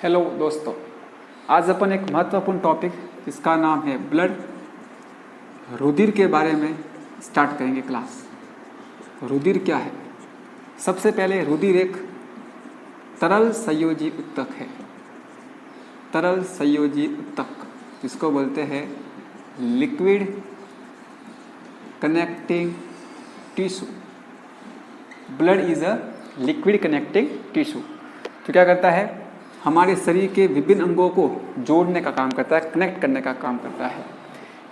Hello दोस्तों, आज अपन एक महत्वपूर्ण टॉपिक जिसका नाम है ब्लड रुधिर के बारे में स्टार्ट करेंगे क्लास। रुधिर क्या है? सबसे पहले रुधिर एक तरल संयोजी ऊतक है। तरल संयोजी ऊतक जिसको बोलते हैं liquid connecting tissue. Blood is a liquid connecting tissue. तो क्या करता है, हमारे शरीर के विभिन्न अंगों को जोड़ने का काम करता है, कनेक्ट करने का काम करता है।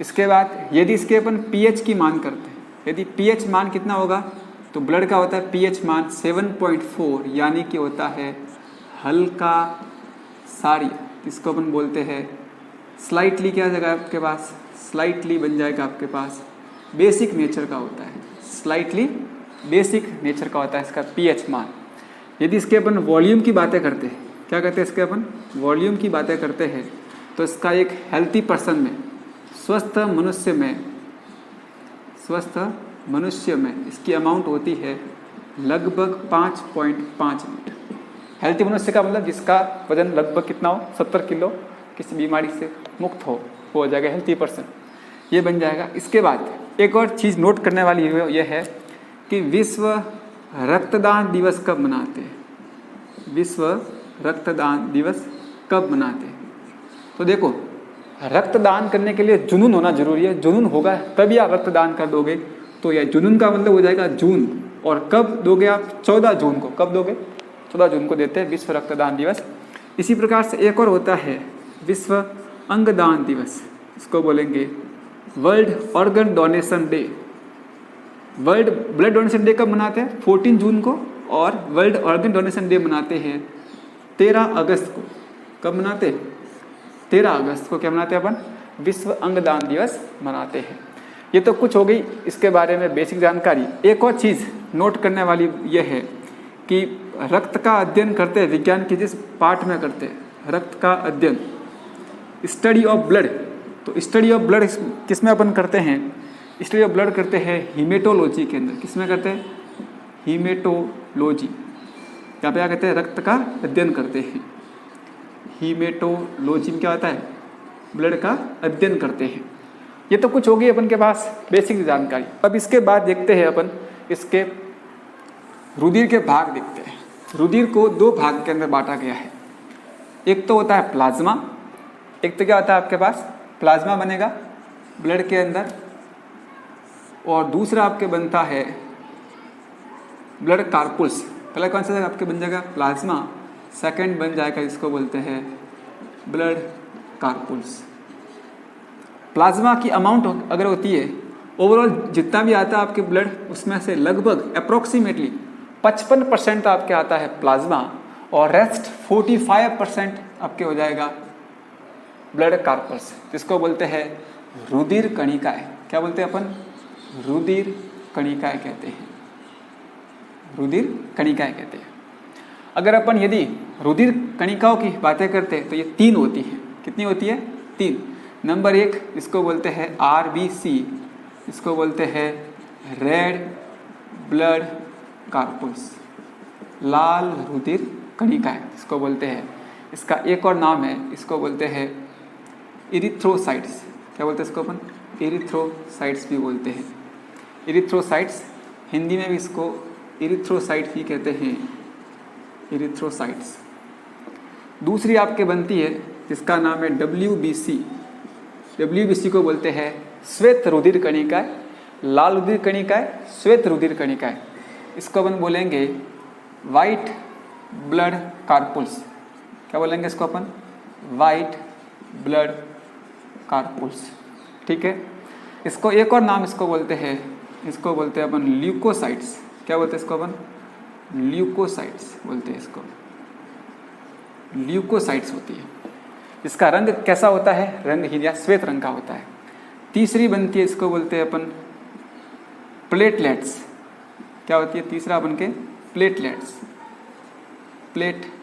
इसके बाद यदि इसके अपन पीएच की मान करते हैं, यदि पीएच मान कितना होगा तो ब्लड का होता है पीएच मान 7.4, यानी कि होता है हल्का सारी। इसको अपन बोलते हैं स्लाइटली, क्या जगह आपके पास स्लाइटली बन जाएगा, आपके पास बेसिक नेचर का होता है, स्लाइटली बेसिक नेचर का होता है इसका पीएच मान। यदि इसके अपन वॉल्यूम की बातें करते हैं, क्या कहते हैं इसके अपन वॉल्यूम की बातें करते हैं, तो इसका एक हेल्थी पर्सन में, स्वस्थ मनुष्य में इसकी अमाउंट होती है लगभग 5.5 लीटर। हेल्थी मनुष्य का मतलब जिसका वजन लगभग कितना हो, 70 किलो, किसी बीमारी से मुक्त हो जाएगा हेल्थी पर्सन, ये बन जाएगा। इसके बाद एक और चीज़ नोट करने वाली यह है कि विश्व रक्तदान दिवस कब मनाते हैं? विश्व रक्तदान दिवस कब मनाते हैं? तो देखो, रक्तदान करने के लिए जुनून होना जरूरी है। जुनून होगा तभी आप रक्तदान कर दोगे। तो यह जुनून का मतलब हो जाएगा जून। और कब दोगे आप? 14 जून को। कब दोगे? 14 जून को देते हैं विश्व रक्तदान दिवस। इसी प्रकार से एक और होता है विश्व अंगदान दिवस, इसको बोलेंगे world organ donation day. World blood donation day कब मनाते हैं? 14 जून को। और वर्ल्ड ऑर्गन डोनेशन डे मनाते हैं 13 अगस्त को। कब मनाते हैं? 13 अगस्त को क्या मनाते हैं अपन? विश्व अंगदान दिवस मनाते हैं। ये तो कुछ हो गई इसके बारे में बेसिक जानकारी। एक और चीज़ नोट करने वाली यह है कि रक्त का अध्ययन करते हैं, विज्ञान के जिस पार्ट में करते हैं रक्त का अध्ययन, स्टडी ऑफ ब्लड। तो स्टडी ऑफ ब्लड किस में अपन करते हैं? स्टडी ऑफ ब्लड करते हैं हीमेटोलॉजी के अंदर। किस में करते हैं? हीमेटोलॉजी। यहाँ पे क्या कहते हैं? रक्त का अध्ययन करते हैं। हीमेटोलॉजी में क्या होता है? ब्लड का अध्ययन करते हैं। ये तो कुछ होगी अपन के पास बेसिक जानकारी। अब इसके बाद देखते हैं अपन इसके रुधिर के भाग देखते हैं। रुधिर को 2 भाग के अंदर बांटा गया है। एक तो होता है प्लाज्मा, एक तो क्या होता है आपके पास प्लाज्मा बनेगा ब्लड के अंदर, और दूसरा आपके बनता है ब्लड कार्पुल्स। पहला कौन सा आपके बन जाएगा? प्लाज्मा। सेकंड बन जाएगा, इसको बोलते हैं ब्लड कार्पुल्स। प्लाज्मा की अमाउंट अगर होती है ओवरऑल जितना भी आता है आपके ब्लड, उसमें से लगभग अप्रोक्सीमेटली 55% आपके आता है प्लाज्मा, और रेस्ट 45% आपके हो जाएगा ब्लड कार्पल्स, जिसको बोलते हैं रुधिर कणिकाएं। क्या बोलते हैं अपन? रुधिर कणिकाएं कहते हैं। रुधिर कणिकाएं कहते हैं। अगर अपन यदि रुधिर कणिकाओं की बातें करते हैं तो ये 3 होती हैं। कितनी होती है? 3। नंबर 1 इसको बोलते हैं RBC, इसको बोलते हैं रेड ब्लड कार्पुल्स, लाल रुधिर कणिकाएं इसको बोलते हैं। इसका एक और नाम है, इसको बोलते हैं इरिथ्रोसाइट्स। क्या बोलते हैं इसको अपन? इरिथ्रोसाइट्स भी बोलते हैं। इरिथ्रोसाइट्स, हिंदी में भी इसको इरिथ्रोसाइट ही कहते हैं, इरिथ्रोसाइट्स। दूसरी आपके बनती है जिसका नाम है WBC। WBC को बोलते हैं श्वेत रुधिर कणिकाएं, लाल रुधिर कणिकाएं, श्वेत रुधिर कणिकाएं। इसको अपन बोलेंगे वाइट ब्लड कार्पुल्स। क्या बोलेंगे इसको अपन? White blood कार्पुल्स। ठीक है। इसको एक और नाम इसको बोलते हैं, इसको बोलते हैं अपन ल्यूकोसाइट्स। क्या बोलते हैं इसको अपन? ल्यूकोसाइट्स बोलते हैं इसको। ल्यूकोसाइट्स होती है। इसका रंग कैसा होता है? रंगहीन या श्वेत रंग का होता है। तीसरी बनती है, इसको बोलते हैं अपन प्लेटलेट्स। क्या होती है तीसरा अपन के? प्लेटलेट्स। प्लेटलेट्स,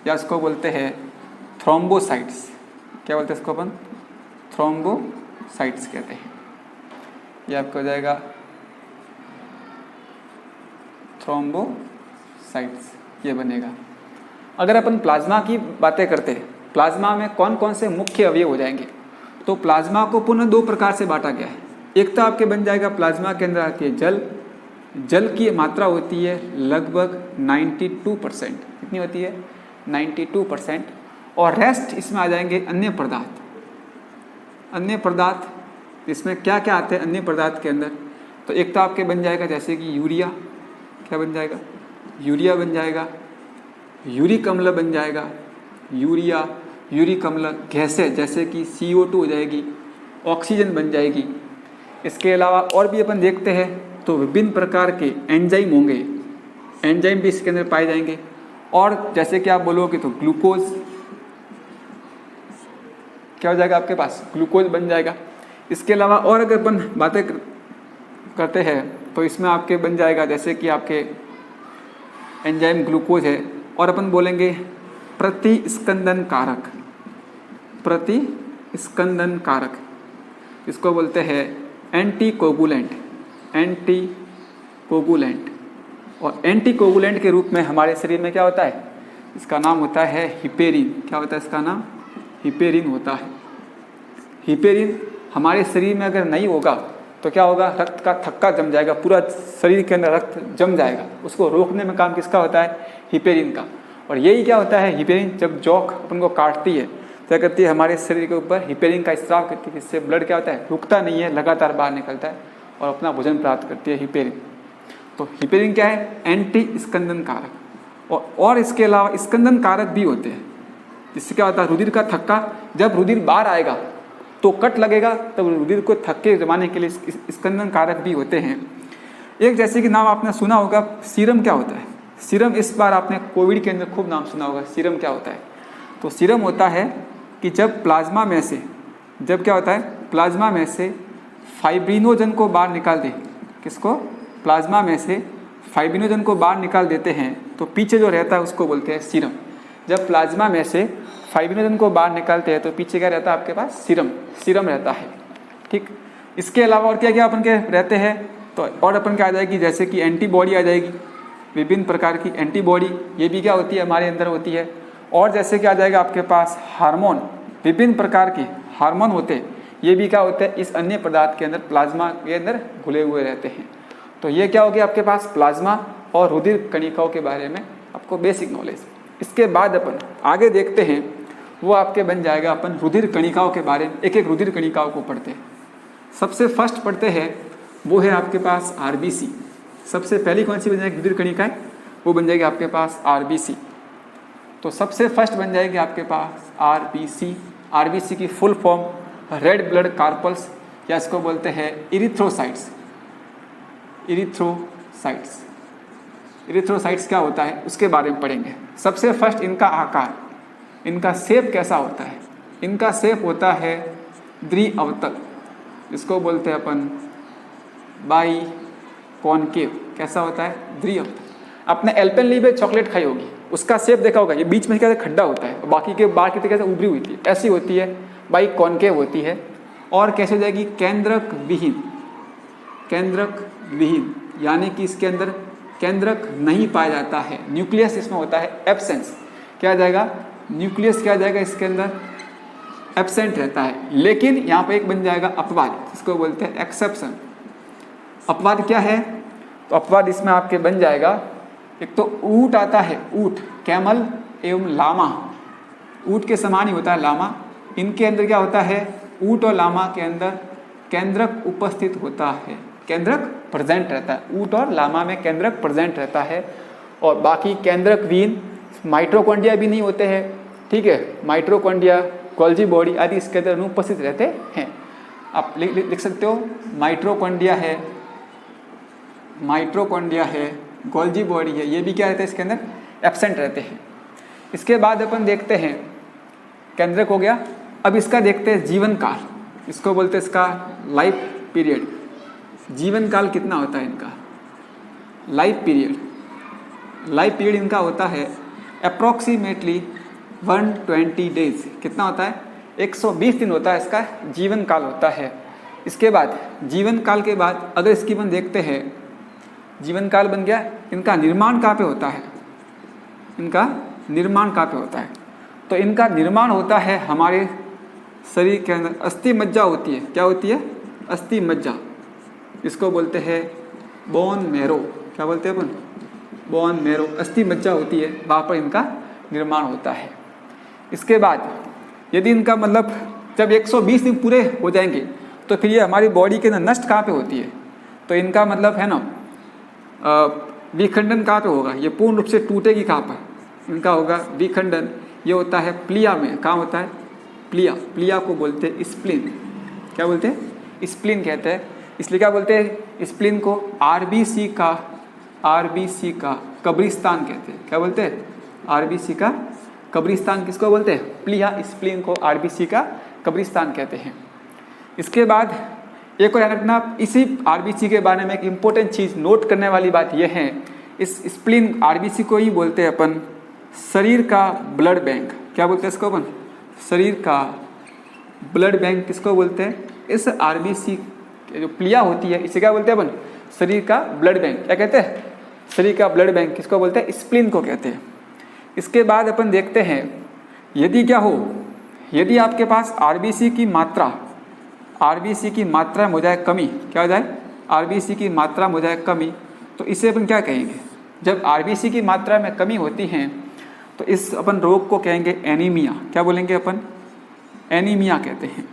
या इसको बोलते हैं थ्रोम्बोसाइट्स। क्या बोलते हैं इसको अपन? थ्रोम्बोसाइट्स कहते हैं। ये आपको हो जाएगा थ्रोम्बोसाइट्स, ये बनेगा। अगर अपन प्लाज्मा की बातें करते हैं, प्लाज्मा में कौन कौन से मुख्य अवयव हो जाएंगे, तो प्लाज्मा को पुनः दो प्रकार से बांटा गया है। एक तो आपके बन जाएगा प्लाज्मा के अंदर आती है जल, जल की मात्रा होती है लगभग 92%, कितनी होती है 92%, और रेस्ट इसमें आ जाएंगे अन्य पदार्थ। अन्य पदार्थ इसमें क्या क्या आते हैं अन्य पदार्थ के अंदर, तो एक तो आपके बन जाएगा जैसे कि यूरिया, क्या बन जाएगा, यूरिया बन जाएगा, यूरिक अम्ल बन जाएगा, यूरिया, यूरिक अम्ल, गैसें जैसे कि CO2 हो जाएगी, ऑक्सीजन बन जाएगी। इसके अलावा और भी अपन देखते हैं तो विभिन्न प्रकार के एंजाइम होंगे, एंजाइम भी इसके अंदर पाए जाएंगे। और जैसे कि आप बोलोगे तो ग्लूकोज, क्या हो जाएगा आपके पास, ग्लूकोज बन जाएगा। इसके अलावा और अगर अपन बातें करते हैं तो इसमें आपके बन जाएगा जैसे कि आपके एंजाइम ग्लूकोज है, और अपन बोलेंगे प्रतिस्कंदन कारक, प्रतिस्कंदन कारक, इसको बोलते हैं एंटीकोगुलेंट, एंटीकोगुलेंट। और एंटीकोगुलेंट के रूप में हमारे शरीर में क्या होता है, इसका नाम होता है हिपेरिन। क्या होता है इसका नाम, हिपेरिन होता है। हिपेरिन हमारे शरीर में अगर नहीं होगा तो क्या होगा, रक्त का थक्का जम जाएगा, पूरा शरीर के अंदर रक्त जम जाएगा। उसको रोकने में काम किसका होता है, हिपेरिन का। और यही क्या होता है, हिपेरिन जब जॉक अपन को काटती है क्या करती है, हमारे शरीर के ऊपर हिपेरिन का स्राव करती है, जिससे ब्लड क्या होता है, रुकता नहीं है, लगातार बाहर निकलता है और अपना भोजन प्राप्त करती है हिपेरिन। तो हिपेरिन क्या है, एंटी स्कंदन कारक। और इसके अलावा स्कंदन कारक भी होते हैं, जिससे क्या होता है, रुधिर का थक्का, जब रुधिर बाहर आएगा तो कट लगेगा, तब रुधिर को थक्के जमाने के लिए स्कंदन कारक भी होते हैं। एक जैसे कि नाम आपने सुना होगा सीरम, क्या होता है सीरम, इस बार आपने कोविड के अंदर खूब नाम सुना होगा सीरम क्या होता है। तो सीरम होता है कि जब प्लाज्मा में से, जब क्या होता है, प्लाज्मा में से फाइब्रिनोजन को बाहर निकाल दे, किसको, प्लाज्मा में से फाइब्रिनोजन को बाहर निकाल देते हैं तो पीछे जो रहता है उसको बोलते हैं सीरम। जब प्लाज्मा में से फाइब्रिनोजन को बाहर निकालते हैं तो पीछे क्या रहता है आपके पास, सीरम, सीरम रहता है। ठीक, इसके अलावा और क्या क्या अपन के रहते हैं, तो और अपन क्या आ जाएगी, जैसे कि एंटीबॉडी आ जाएगी, विभिन्न प्रकार की एंटीबॉडी, ये भी क्या होती है, हमारे अंदर होती है। और जैसे कि आ जाएगा आपके पास हार्मोन, विभिन्न प्रकार के हार्मोन होते हैं, ये भी क्या होते हैं, इस अन्य पदार्थ के अंदर, प्लाज्मा के अंदर घुले हुए रहते हैं। तो ये क्या हो गया आपके पास, प्लाज्मा और रुधिर कणिकाओं के बारे में आपको बेसिक नॉलेज। इसके बाद अपन आगे देखते हैं, वो आपके बन जाएगा, अपन रुधिर कणिकाओं के बारे में एक एक रुधिर कणिकाओं को पढ़ते हैं। सबसे फर्स्ट पढ़ते हैं वो है आपके पास RBC। सबसे पहली कौन सी बन जाएगी रुधिर कणिकाएं, वो बन जाएगी आपके पास RBC। तो सबसे फर्स्ट बन जाएगी आपके पास RBC। RBC की full form red blood carpals, या इसको बोलते हैं इरिथ्रोसाइट्स। इरिथ्रोसाइट्स, इरिथ्रोसाइट्स क्या होता है उसके बारे में पढ़ेंगे। सबसे फर्स्ट इनका आकार, इनका शेप कैसा होता है, इनका शेप होता है द्विअवतल, इसको बोलते हैं अपन बाई कॉनकेव। कैसा होता है, द्विअवतल। आपने एल्पेनलीबे चॉकलेट खाई होगी, उसका शेप देखा होगा, ये बीच में क्या खड्डा होता है, बाकी के बाहर की कैसे उभरी हुई थी, ऐसी होती है, बाई कॉनकेव होती है। और कैसे हो जाएगी, केंद्रक विहीन, केंद्रक विहीन, यानी कि इसके अंदर केंद्रक नहीं पाया जाता है, न्यूक्लियस इसमें होता है एब्सेंस। क्या आ जाएगा, न्यूक्लियस क्या आ जाएगा, इसके अंदर एब्सेंट रहता है। लेकिन यहाँ पे एक बन जाएगा अपवाद, जिसको बोलते हैं एक्सेप्शन। अपवाद क्या है, तो अपवाद इसमें आपके बन जाएगा, एक तो ऊंट आता है, ऊंट, कैमल एवं लामा, ऊंट के समान ही होता है लामा। इनके अंदर क्या होता है, ऊंट और लामा के अंदर केंद्रक उपस्थित होता है, केंद्रक प्रेजेंट रहता है, ऊंट और लामा में केंद्रक प्रेजेंट रहता है। और बाकी केंद्रक विहीन, माइटोकॉन्ड्रिया भी नहीं होते हैं, ठीक है, माइटोकॉन्ड्रिया, गोल्जी बॉडी आदि इसके अंदर अनुपस्थित रहते हैं। आप लिख सकते हो, माइटोकॉन्ड्रिया है, माइटोकॉन्ड्रिया है, गोल्जी बॉडी है, ये भी क्या रहते हैं इसके अंदर, एब्सेंट रहते हैं। इसके बाद अपन देखते हैं, केंद्रक हो गया। अब इसका देखते हैं जीवन काल, इसको बोलते हैं इसका लाइफ पीरियड। जीवन काल कितना होता है इनका, लाइफ पीरियड, लाइफ पीरियड इनका होता है अप्रॉक्सीमेटली 120 डेज। कितना होता है, 120 दिन होता है इसका जीवन काल होता है। इसके बाद जीवन काल के बाद अगर इसकी अपन देखते हैं, जीवन काल बन गया, इनका निर्माण कहाँ पे होता है, इनका निर्माण कहाँ पे होता है? तो इनका निर्माण होता है हमारे शरीर के अंदर। अस्थि मज्जा होती है, क्या होती है? अस्थि मज्जा, इसको बोलते हैं बोन मैरो। क्या बोलते हैं अपन? बोन मैरो, अस्थि मज्जा होती है, वहाँ पर इनका निर्माण होता है। इसके बाद यदि इनका मतलब जब 120 दिन पूरे हो जाएंगे तो फिर ये हमारी बॉडी के अंदर नष्ट कहाँ पे होती है? तो इनका मतलब है ना विखंडन कहाँ पे होगा? ये पूर्ण रूप से टूटेगी कहाँ पर? इनका होगा विखंडन। ये होता है प्लिया में। कहाँ होता है? प्लिया। प्लिया को बोलते हैं स्प्लीन। क्या बोलते हैं? स्प्लीन कहते हैं। इसलिए क्या बोलते हैं? स्प्लीन को आरबीसी का कब्रिस्तान कहते हैं। क्या बोलते हैं? आरबीसी का कब्रिस्तान किसको बोलते हैं? प्लिया स्प्लीन को आरबीसी का कब्रिस्तान कहते हैं। इसके बाद एक और ध्यान रखना, इसी आरबीसी के बारे में एक इम्पोर्टेंट चीज़ नोट करने वाली बात यह है, इस स्प्लीन आरबीसी को ही बोलते हैं अपन शरीर का ब्लड बैंक। क्या बोलते हैं इसको अपन? शरीर का ब्लड बैंक किसको बोलते हैं? इस आरबीसी जो प्लिया होती है इसे क्या बोलते हैं अपन? शरीर का ब्लड बैंक। क्या कहते हैं? शरीर का ब्लड बैंक किसको बोलते हैं? स्प्लीन को कहते हैं। इसके बाद अपन देखते हैं, यदि क्या हो, यदि आपके पास आरबीसी की मात्रा में हो जाए कमी। क्या हो जाए? आरबीसी की मात्रा में हो जाए कमी, तो इसे अपन क्या कहेंगे? जब आरबीसी की मात्रा में कमी होती है तो इस अपन रोग को कहेंगे एनीमिया। क्या बोलेंगे अपन? एनीमिया कहते हैं,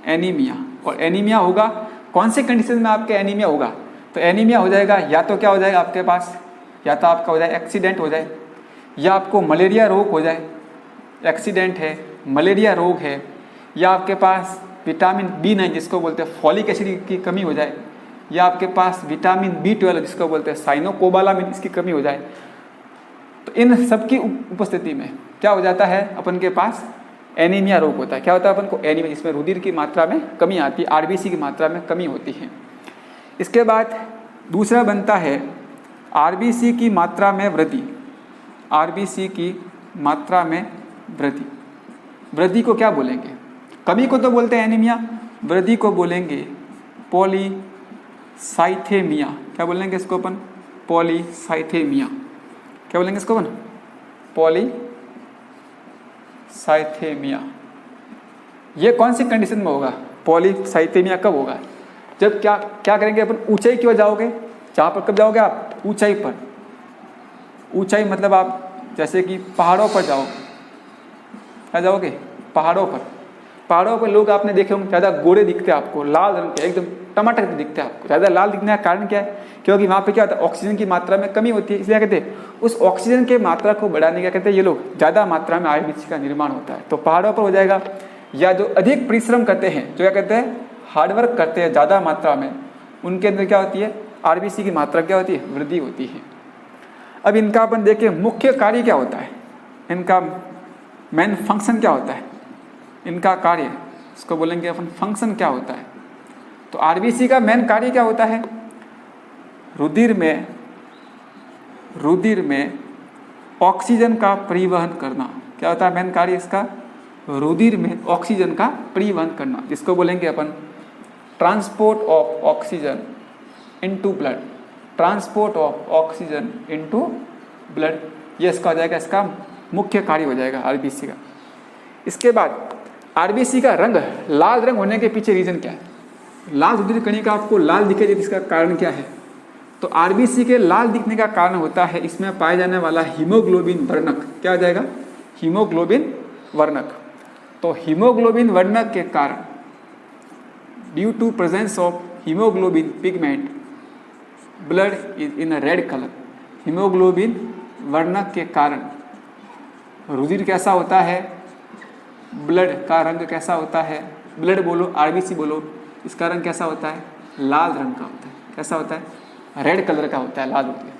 एनीमिया। और एनीमिया होगा कौन से कंडीशन में आपके एनीमिया होगा? तो एनीमिया हो जाएगा या तो क्या हो जाएगा आपके पास, या तो आपका हो जाए एक्सीडेंट हो जाए, या आपको मलेरिया रोग हो जाए, एक्सीडेंट है, मलेरिया रोग है, या आपके पास विटामिन B9 जिसको बोलते हैं फॉलिक एसिड की कमी हो जाए, या आपके पास विटामिन B12 जिसको बोलते हैं साइनोकोबालामिन इसकी कमी हो जाए। तो इन सब की उपस्थिति में क्या हो जाता है? अपन के पास एनीमिया रोग होता है। क्या होता है अपन को? एनीमिया, जिसमें रुधिर की मात्रा में कमी आती है, आरबीसी की मात्रा में कमी होती है। इसके बाद दूसरा बनता है आरबीसी की मात्रा में वृद्धि। आरबीसी की मात्रा में वृद्धि, वृद्धि को क्या बोलेंगे? कमी को तो बोलते हैं एनीमिया, वृद्धि को बोलेंगे पॉलीसाइथेमिया। क्या बोलेंगे इसको अपन? पॉलीसाइथेमिया। क्या बोलेंगे इसको अपन? पॉलीसाइथेमिया। ये कौन सी कंडीशन में होगा? पॉलीसाइथेमिया कब होगा? जब क्या करेंगे अपन? ऊंचाई की ओर जाओगे। जहाँ पर कब जाओगे आप? ऊंचाई पर। ऊंचाई मतलब आप जैसे कि पहाड़ों पर जाओ। क्या जाओगे? पहाड़ों पर। पहाड़ों पर लोग आपने देखे होंगे ज़्यादा गोरे दिखते हैं आपको, लाल रंग के, एकदम टमाटर के दिखते हैं आपको। ज़्यादा लाल दिखने का कारण क्या है? क्योंकि वहाँ पे क्या होता है? ऑक्सीजन की मात्रा में कमी होती है। इसलिए कहते हैं उस ऑक्सीजन के मात्रा को बढ़ाने का कहते हैं ये लोग ज़्यादा मात्रा में आरबीसी का निर्माण होता है। तो पहाड़ों पर हो जाएगा, या जो अधिक परिश्रम करते हैं, जो क्या कहते हैं हार्डवर्क करते हैं ज़्यादा मात्रा में, उनके अंदर क्या होती है? आरबीसी की मात्रा क्या होती है? वृद्धि होती है। अब इनका अपन देखें मुख्य कार्य क्या होता है, इनका मेन फंक्शन क्या होता है, इनका कार्य, इसको बोलेंगे अपन फंक्शन क्या होता है। तो आरबीसी का मेन कार्य क्या होता है? रुधिर में ऑक्सीजन का परिवहन करना। क्या होता है मेन कार्य इसका? रुधिर में ऑक्सीजन का परिवहन करना, जिसको बोलेंगे अपन transport of oxygen into blood. Transport of oxygen into blood, ये इसका हो जाएगा, इसका मुख्य कार्य हो जाएगा आरबीसी का। इसके बाद आरबीसी का रंग, लाल रंग होने के पीछे रीजन क्या है? लाल रुधिर कणिका आपको लाल दिखे, इसका कारण क्या है? तो आरबीसी के लाल दिखने का कारण होता है इसमें पाया जाने वाला हीमोग्लोबिन वर्णक। क्या हो जाएगा? हीमोग्लोबिन वर्णक। तो हीमोग्लोबिन वर्णक के कारण, due to presence of haemoglobin pigment, blood is in a red colour. Haemoglobin वर्णक के कारण रुधिर कैसा होता है? ब्लड का रंग कैसा होता है? ब्लड बोलो, आरबीसी बोलो, इसका रंग कैसा होता है? लाल रंग का होता है। कैसा होता है? रेड कलर का होता है, लाल होता है।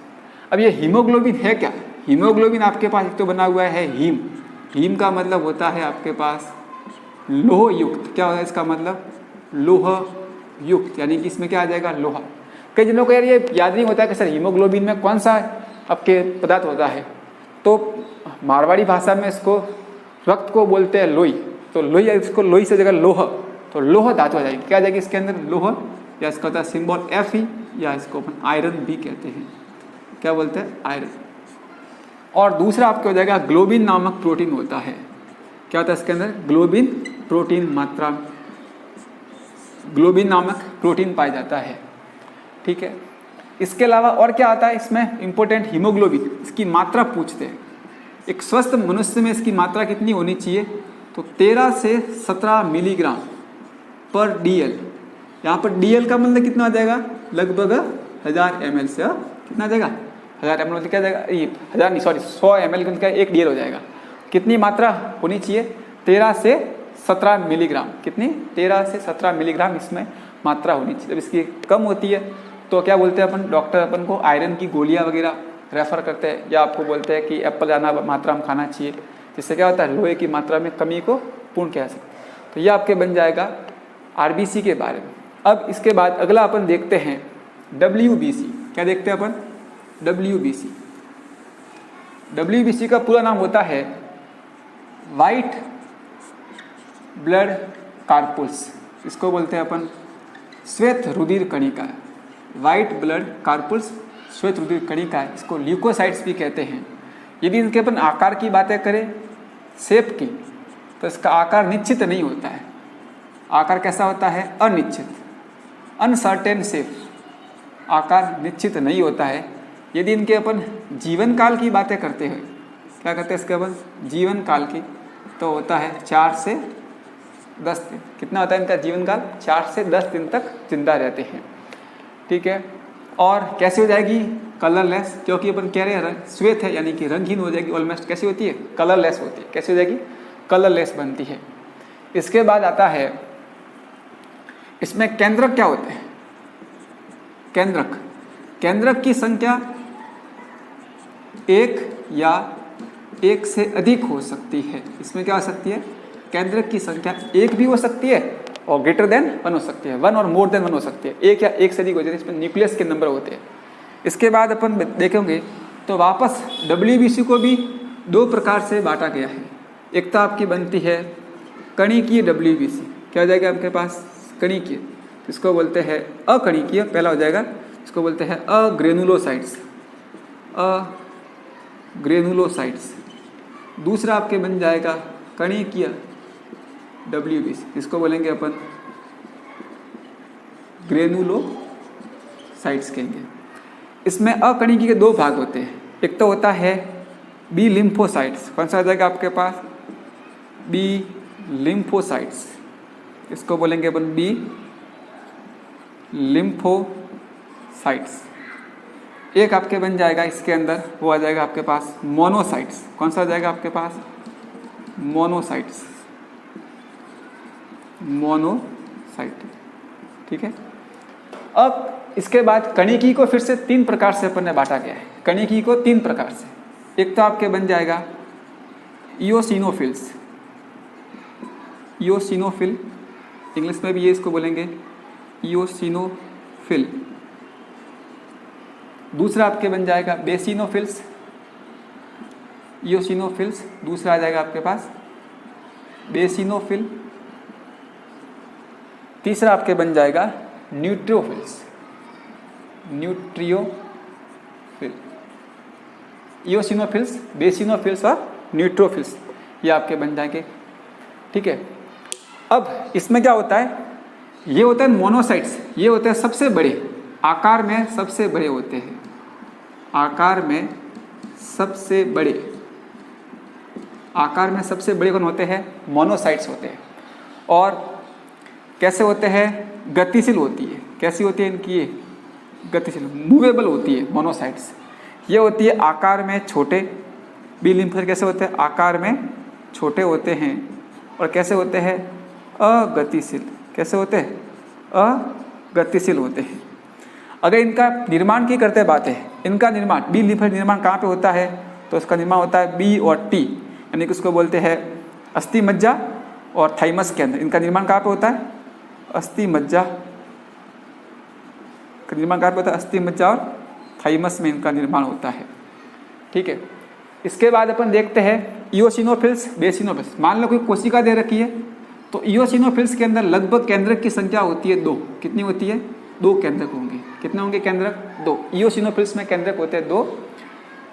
अब ये हीमोग्लोबिन है क्या? हीमोग्लोबिन आपके पास एक तो बना हुआ है हीम। हीम का मतलब होता है आपके पास लोह युक्त। क्या होता है इसका मतलब? लोह युक्त, यानी कि इसमें क्या आ जाएगा? लोहा। कई जनों को यार ये याद नहीं होता कि सर हीमोग्लोबिन में कौन सा आपके पदार्थ होता है। तो मारवाड़ी भाषा में इसको रक्त को बोलते हैं लोई। तो लोई, इसको लोई से जगह लोह, तो लोह धातु आ जाएगी। क्या आ जाएगी इसके अंदर? लोह, या इसका होता है सिंबल Fe, या इसको अपन आयरन भी कहते हैं। क्या बोलते हैं? आयरन। और दूसरा आपके हो जाएगा ग्लोबिन नामक प्रोटीन होता है। क्या होता है इसके अंदर? ग्लोबिन प्रोटीन मात्रा, ग्लोबिन नामक प्रोटीन पाया जाता है। ठीक है, इसके अलावा और क्या आता है इसमें इंपॉर्टेंट? हीमोग्लोबिन, इसकी मात्रा पूछते हैं। एक स्वस्थ मनुष्य में इसकी मात्रा कितनी होनी चाहिए? तो 13 से 17 मिलीग्राम पर डीएल। यहाँ पर डीएल का मतलब कितना आ जाएगा? लगभग 1000 ml से कितना आ जाएगा? 1000 ml मतलब क्या जाएगा? ये 1000 नहीं, सॉरी 100 ml का एक डीएल हो जाएगा। कितनी मात्रा होनी चाहिए? 13 से 17 मिलीग्राम। कितनी? 13 से 17 मिलीग्राम इसमें मात्रा होनी चाहिए। जब इसकी कम होती है तो क्या बोलते हैं अपन? डॉक्टर अपन को आयरन की गोलियां वगैरह रेफ़र करते हैं, या आपको बोलते हैं कि एप्पल ज़्यादा मात्रा में खाना चाहिए, जिससे क्या होता है? लोहे की मात्रा में कमी को पूर्ण किया जा सकता है। तो ये आपके बन जाएगा आरबीसी के बारे में। अब इसके बाद अगला अपन देखते हैं डब्ल्यूबीसी। क्या देखते हैं अपन? डब्ल्यूबीसी। डब्ल्यूबीसी का पूरा नाम होता है वाइट ब्लड कार्पुल्स। इसको बोलते हैं अपन श्वेत रुधिर कणिका। वाइट ब्लड कार्पुल्स, श्वेत रुधिर कणिका, इसको ल्यूकोसाइट्स भी कहते हैं। यदि इनके अपन आकार की बातें करें, शेप की, तो इसका आकार निश्चित नहीं होता है। आकार कैसा होता है? अनिश्चित, अनसर्टेन शेप। आकार निश्चित नहीं होता है। यदि इनके अपन जीवन काल की बातें करते हैं, क्या करते हैं इसके अपन? जीवन काल की, तो होता है 4 से 10 दिन। कितना होता है इनका जीवन काल? 4 से 10 दिन तक जिंदा रहते हैं। ठीक है, और कैसे हो जाएगी? कलरलेस, क्योंकि अपन कह रहे हैं श्वेत है यानी कि रंगहीन हो जाएगी ऑलमोस्ट। कैसी होती है? कलरलेस होती है। कैसे हो जाएगी? कलरलेस बनती है। इसके बाद आता है इसमें केंद्रक। क्या होते हैं केंद्रक? केंद्रक की संख्या 1 या 1 से अधिक हो सकती है। इसमें क्या हो सकती है? केंद्रक की संख्या 1 भी हो सकती है और ग्रेटर देन 1 हो सकती है, 1 और मोर देन 1 हो सकती है। 1 या 1 से अधिक हो जाती है, इसमें न्यूक्लियस के नंबर होते हैं। इसके बाद अपन देखेंगे तो वापस डब्ल्यूबीसी को भी 2 प्रकार से बांटा गया है। एक तो आपकी बनती है कणिकीय डब्ल्यूबीसी। क्या हो जाएगा आपके पास? कणिकीय, इसको बोलते हैं अकणिकीय। पहला हो जाएगा, इसको बोलते हैं अग्रेनुलोसाइट्स, अग्रेनुलोसाइट्स। दूसरा आपके बन जाएगा कणिकीय डब्ल्यूबीसी, इसको बोलेंगे अपन ग्रेनुलोसाइट्स कहेंगे। इसमें अकणिकीय के 2 भाग होते हैं। एक तो होता है बी लिम्फोसाइट्स। कौन सा आ जाएगा आपके पास? बी लिम्फोसाइट्स, इसको बोलेंगे अपन बी लिम्फोसाइट्स। एक आपके बन जाएगा इसके अंदर, वो आ जाएगा आपके पास मोनोसाइट्स। कौन सा आ जाएगा आपके पास? Monocytes, monocyte. ठीक है, अब इसके बाद कणिकी को फिर से 3 प्रकार से अपन ने बांटा गया है। कणिकी को 3 प्रकार से। एक तो आपके बन जाएगा इओसिनोफिल्स, इओसिनोफिल, इंग्लिश में भी ये इसको बोलेंगे इओसिनोफिल। दूसरा आपके बन जाएगा बेसिनोफिल्स, इओसिनोफिल्स। दूसरा आ जाएगा आपके पास बेसिनोफिल। तीसरा आपके बन जाएगा न्यूट्रियोफिल्स, न्यूट्रियोफिल। इओसिनोफिल्स, बेसिनोफिल्स और न्यूट्रियोफिल्स, ये आपके बन जाएंगे। ठीक है, अब इसमें क्या होता है? ये होता है मोनोसाइट्स। ये होते हैं सबसे बड़े, आकार में सबसे बड़े होते हैं। आकार में सबसे बड़े, आकार में सबसे बड़े कौन होते हैं? मोनोसाइट्स होते हैं। और कैसे होते हैं? गतिशील होती है। कैसी होती है इनकी? ये गतिशील, मूवेबल होती है मोनोसाइट्स। ये होती है आकार में छोटे। बी लिम्फोसाइट कैसे होते हैं? आकार में छोटे होते हैं। और कैसे होते हैं? अगतिशील। कैसे होते हैं? अगतिशील होते हैं। अगर इनका निर्माण की करते बात है, इनका निर्माण, बी लिम्फोसाइट निर्माण कहाँ पे होता है? तो इसका निर्माण होता है बी और टी, यानी कि उसको बोलते हैं अस्थि मज्जा और थाइमस के अंदर। इनका निर्माण कहाँ पे होता है? अस्थि मज्जा का निर्माण कहाँ पे होता है? अस्थि मज्जा और थाइमस में इनका निर्माण होता है। ठीक है, इसके बाद अपन देखते हैं इओसिनोफिल्स, बेसिनोफिल्स। मान लो कोई कोशिका दे रखी है, तो इओसिनोफिल्स के अंदर लगभग केंद्रक की संख्या होती है 2। कितनी होती है? 2 केंद्रक होंगे। कितने होंगे केंद्रक? 2। इओसिनोफिल्स में केंद्रक होते हैं 2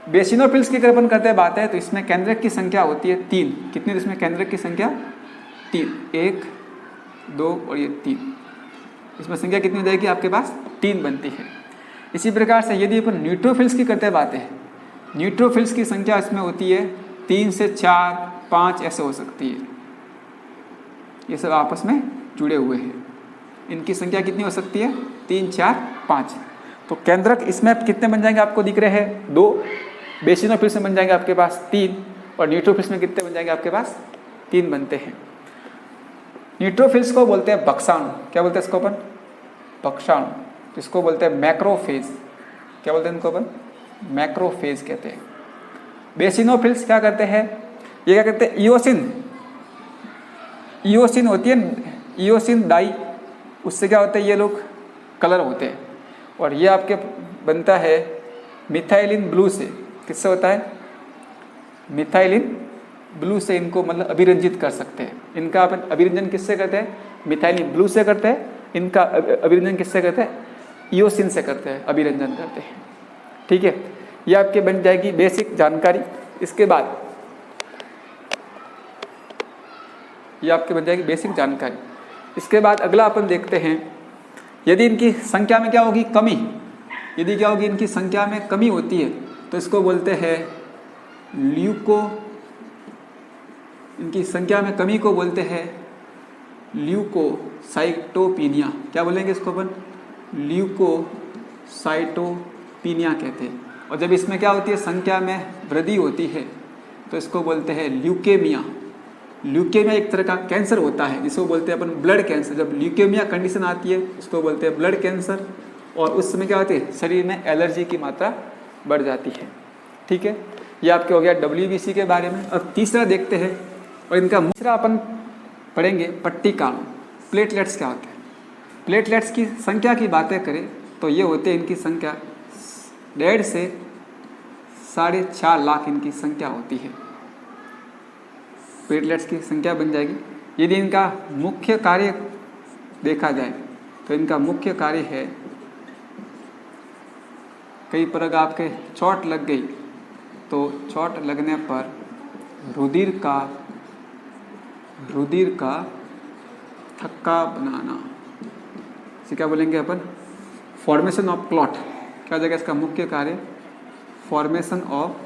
बेसिनोफिल्स की अगर अपन करते हैं बात है तो इसमें केंद्रक की संख्या होती है 3। कितनी? इसमें केंद्रक की संख्या 3, 1, 2 और ये 3। इसमें संख्या कितनी हो जाएगी आपके पास? 3 बनती है। इसी प्रकार से यदि अपन न्यूट्रोफिल्स की करते हैं बात है, न्यूट्रोफिल्स की संख्या इसमें होती है 3 से 4, 5 ऐसे हो सकती है। ये सब आपस में जुड़े हुए हैं। इनकी संख्या कितनी हो सकती है? 3, 4, 5। तो केंद्रक इसमें कितने बन जाएंगे आपको दिख रहे हैं? 2। बेसिनोफिल्स में बन जाएंगे आपके पास 3 और न्यूट्रोफिल्स में कितने बन जाएंगे आपके पास? 3 बनते हैं। न्यूट्रोफिल्स को बोलते हैं भक्षाणु। क्या बोलते हैं इसको अपन? भक्षाणु। इसको बोलते हैं मैक्रोफेज। क्या बोलते हैं इनको अपन? मैक्रोफेज कहते हैं। बेसिनोफिल्स क्या करते हैं? ये क्या करते हैं? इओसिन होती है, इओसिन डाई, उससे क्या होता है? ये लोग कलर होते हैं। और ये आपके बनता है मिथाइलिन ब्लू से। किससे होता है? मिथाइलिन ब्लू से इनको मतलब अभिरंजित कर सकते हैं। इनका अपन अभिरंजन किससे करते हैं? मिथाइलिन ब्लू से करते हैं। इनका अभिरंजन किससे करते हैं? इओसिन से करते हैं, अभिरंजन करते हैं। ठीक है, ये आपके बन जाएगी बेसिक जानकारी। इसके बाद ये आपके बन जाएगी बेसिक जानकारी। इसके बाद अगला अपन देखते हैं, यदि इनकी संख्या में क्या होगी? कमी। यदि क्या होगी? इनकी संख्या में कमी होती है तो इसको बोलते हैं इनकी संख्या में कमी को बोलते हैं ल्यूकोसाइटोपिनिया। क्या बोलेंगे इसको अपन? ल्यूकोसाइटोपिनिया कहते हैं। और जब इसमें क्या होती है? संख्या में वृद्धि होती है तो इसको बोलते हैं ल्यूकेमिया। ल्यूकेमिया एक तरह का कैंसर होता है जिसको बोलते हैं अपन ब्लड कैंसर। जब ल्यूकेमिया कंडीशन आती है उसको बोलते हैं ब्लड कैंसर। और उस समय क्या होती है? शरीर में एलर्जी की मात्रा बढ़ जाती है। ठीक है, ये आपके हो गया WBC के बारे में। अब तीसरा देखते हैं, और इनका तीसरा अपन पढ़ेंगे पट्टिकाणु। प्लेटलेट्स क्या होते हैं? प्लेटलेट्स की संख्या की बातें करें तो ये होते हैं, इनकी संख्या 1.5 से 4.5 लाख इनकी संख्या होती है। प्लेटलेट्स की संख्या बन जाएगी। यदि इनका मुख्य कार्य देखा जाए तो इनका मुख्य कार्य है, कहीं पर अगर आपके चोट लग गई तो चोट लगने पर रुधिर का थक्का बनाना, इसे क्या बोलेंगे अपन? Formation of clot. क्या हो जाएगा इसका मुख्य कार्य? Formation of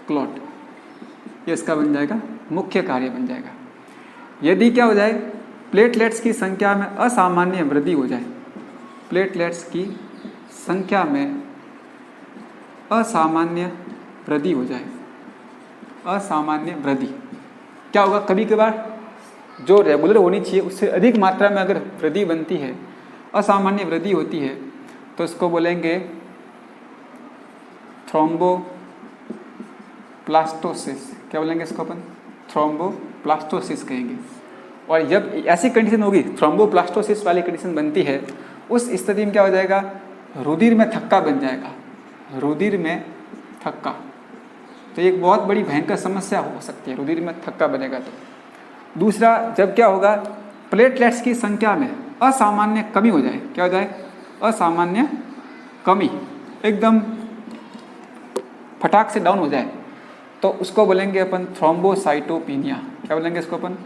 clot. ये इसका बन जाएगा मुख्य कार्य बन जाएगा। यदि क्या हो जाए? प्लेटलेट्स की संख्या में असामान्य वृद्धि हो जाए, प्लेटलेट्स की संख्या में असामान्य वृद्धि हो जाए, असामान्य वृद्धि क्या होगा? कभी कभार जो रेगुलर होनी चाहिए उससे अधिक मात्रा में अगर वृद्धि बनती है, असामान्य वृद्धि होती है, तो इसको बोलेंगे थ्रोम्बोप्लास्टोसिस। क्या बोलेंगे इसको अपन? थ्रोम्बोप्लास्टोसिस कहेंगे। और जब ऐसी कंडीशन होगी, थ्रोम्बोप्लास्टोसिस वाली कंडीशन बनती है, उस स्थिति में क्या हो जाएगा? रुधिर में थक्का बन जाएगा, रुधिर में थक्का। तो एक बहुत बड़ी भयंकर समस्या हो सकती है, रुधिर में थक्का बनेगा तो। दूसरा, जब क्या होगा? प्लेटलेट्स की संख्या में असामान्य कमी हो जाए। क्या हो जाए? असामान्य कमी, एकदम फटाक से डाउन हो जाए, तो उसको बोलेंगे अपन थ्रोम्बोसाइटोपिनिया। क्या बोलेंगे इसको अपन?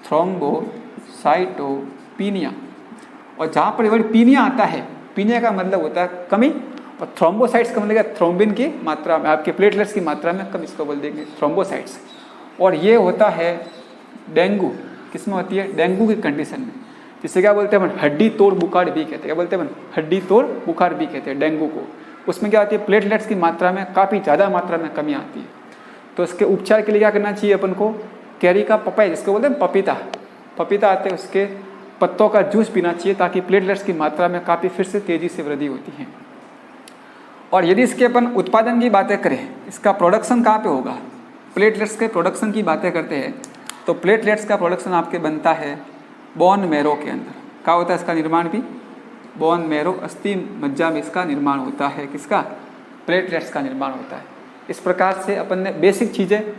थ्रोम्बोसाइटोपिनिया। और जहाँ पर वर्ड पीनिया आता है, पीनिया का मतलब होता है कमी, और थ्रोम्बोसाइट्स का मतलब थ्रोम्बिन की मात्रा में, आपके प्लेटलेट्स की मात्रा में कमी, इसको बोल देंगे थ्रोम्बोसाइट्स। और ये होता है डेंगू। किसमें होती है? डेंगू की कंडीशन में, जिसे क्या बोलते हैं? हड्डी तोड़ बुखार भी कहते हैं। क्या बोलते हैं? हड्डी तोड़ बुखार भी कहते हैं डेंगू को। उसमें क्या होती है? प्लेटलेट्स की मात्रा में काफ़ी ज़्यादा मात्रा में कमी आती है। तो इसके उपचार के लिए क्या करना चाहिए अपन को? कैरी का पपाया, जिसको बोलते हैं पपीता, पपीता आते हैं, उसके पत्तों का जूस पीना चाहिए, ताकि प्लेटलेट्स की मात्रा में काफ़ी फिर से तेज़ी से वृद्धि होती है। और यदि इसके अपन उत्पादन की बातें करें, इसका प्रोडक्शन कहाँ पे होगा? प्लेटलेट्स के प्रोडक्शन की बातें करते हैं तो प्लेटलेट्स का प्रोडक्शन आपके बनता है बोन मैरो के अंदर। क्या होता है इसका निर्माण भी? बोन मैरो, अस्थि मज्जा में इसका निर्माण होता है। किसका? प्लेटलेट्स का निर्माण होता है। इस प्रकार से अपन ने बेसिक चीज़ें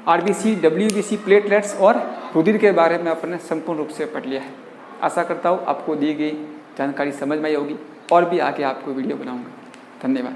RBC, WBC, प्लेटलेट्स और रुधिर के बारे में अपन ने संपूर्ण रूप से पढ़ लिया है। आशा करता हूँ आपको दी गई जानकारी समझ में आई होगी, और भी आगे आपको वीडियो बनाऊंगा। धन्यवाद।